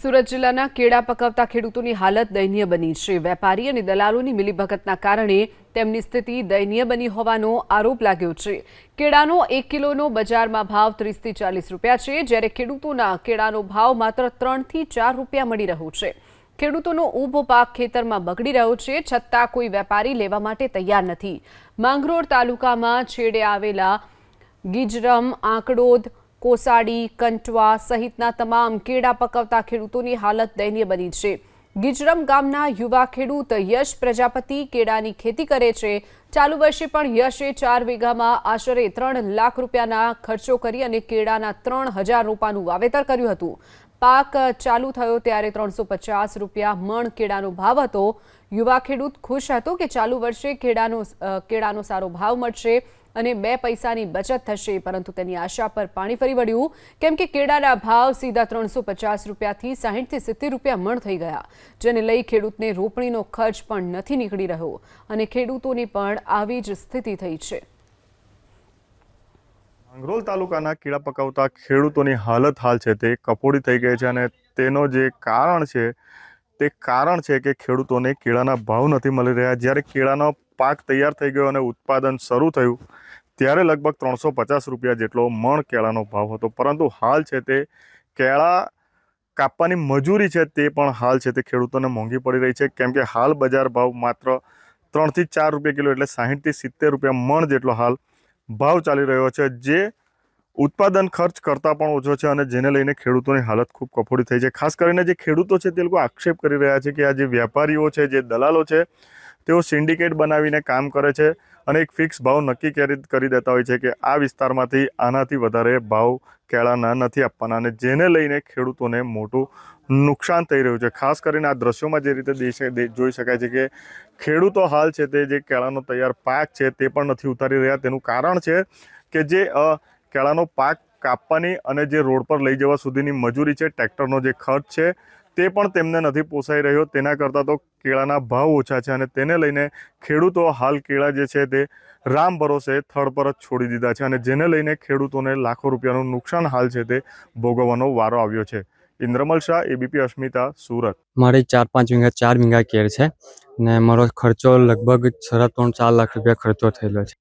સુરત જિલ્લાના કેળા પકવતા ખેડૂતોની હાલત દયનીય બની છે। વેપારી અને દલાલોની મિલીભગતના કારણે તેમની સ્થિતિ દયનીય બની હોવાનો આરોપ લાગ્યો છે। કેળાનો 1 કિલોનો બજારમાં ભાવ 30 થી 40 રૂપિયા છે, જ્યારે ખેડૂતોના કેળાનો ભાવ માત્ર 3 થી 4 રૂપિયા મળી રહ્યો છે। ખેડૂતોનો ઊભો પાક ખેતરમાં બગડી રહ્યો છે, છતાં કોઈ વેપારી લેવા માટે તૈયાર નથી। માંગરોળ તાલુકામાં છેડે આવેલા ગીજરમ, આંકડોદ, કોસાડી, કંટવા સહિતના તમામ કેળા પકવતા ખેડૂતોની હાલત દયનીય બની છે। ગીજરમ ગામના યુવા ખેડૂત યશ પ્રજાપતિ કેળાની ખેતી કરે છે। ચાલુ વર્ષે પણ યશે 4 વીઘામાં આશરે 3 લાખ રૂપિયાના ખર્ચો કરી અને કેળાના 3000 રોપાનું વાવેતર કર્યું હતું। પાક ચાલુ થયો ત્યારે 350 રૂપિયા મણ કેળાનો ભાવ હતો। યુવા ખેડૂત ખુશ હતો કે ચાલુ વર્ષે કેળાનો સારો ભાવ મળશે અને 2 પૈસાની બચત થશે, પરંતુ તેની આશા પર પાણી ફરી વળ્યું, કેમ કે કેળાના ભાવ સીધા 350 રૂપિયાથી 60 થી 70 રૂપિયા મણ થઈ ગયા, જેને લઈ ખેડૂતને રોપણીનો ખર્ચ પણ નથી નીકળી રહ્યો અને ખેડૂતોની પણ આવી જ સ્થિતિ થઈ છે। માંગરોળ તાલુકાના કેળા પકવતા ખેડૂતોની હાલત હાલ છે તે કફોડી થઈ ગઈ છે અને તેનો જે કારણ છે કે ખેડૂતોને કેળાના ભાવ નથી મળી રહ્યા। જ્યારે કેળાનો પાક તૈયાર થઈ ગયો અને ઉત્પાદન શરૂ થયું ત્યારે લગભગ 350 રૂપિયા જેટલો મણ કેળાનો ભાવ હતો, પરંતુ હાલ છે તે કેળા કાપવાની મજૂરી છે તે પણ હાલ છે તે ખેડૂતોને મોંઘી પડી રહી છે, કેમ કે હાલ બજાર ભાવ માત્ર 3 થી 4 રૂપિયા કિલો એટલે 60 થી 70 રૂપિયા મણ જેટલો હાલ ભાવ ચાલી રહ્યો છે, જે ઉત્પાદન ખર્ચ કરતાં પણ ઓછો છે અને જેને લઈને ખેડૂતોની હાલત ખૂબ કફોડી થઈ છે। ખાસ કરીને જે ખેડૂતો છે તે લોકો આક્ષેપ કરી રહ્યા છે કે આ જે વેપારીઓ છે, જે દલાલો છે, તેઓ સિન્ડિકેટ બનાવીને કામ કરે છે અને એક ફિક્સ ભાવ નક્કી કરી દેતા હોય છે કે આ વિસ્તારમાંથી આનાથી વધારે ભાવ કેળાના નથી આપવાના, અને જેને લઈને ખેડૂતોને મોટું નુકસાન થઈ રહ્યું છે। ખાસ કરીને આ દ્રશ્યોમાં જે રીતે જોઈ શકાય છે કે ખેડૂતો હાલ છે તે જે કેળાનો તૈયાર પાક છે તે પણ નથી ઉતારી રહ્યા। તેનું કારણ છે કે જે કેળાનો પાક કાપવાની અને જે રોડ પર લઈ જવા સુધીની મજૂરી છે, ટ્રેક્ટરનો જે ખર્ચ છે તે પણ તેમને નથી પોસાઈ રહ્યો। તેના કરતાં તો કેળાના ભાવ ઓછા છે અને તેને લઈને ખેડૂતો હાલ કેળા જે છે તે રામ ભરોસે થડ પર જ છોડી દીધા છે અને જેને લઈને ખેડૂતોને લાખો રૂપિયાનું નુકસાન હાલ છે તે ભોગવવાનો વારો આવ્યો છે। ઇન્દ્રમલ શાહ, એબીપી અસ્મિતા, સુરત। મારે 4 વીઘા કેળ છે ને મારો ખર્ચો લગભગ 3.5-4 લાખ રૂપિયા ખર્ચો થયેલો છે।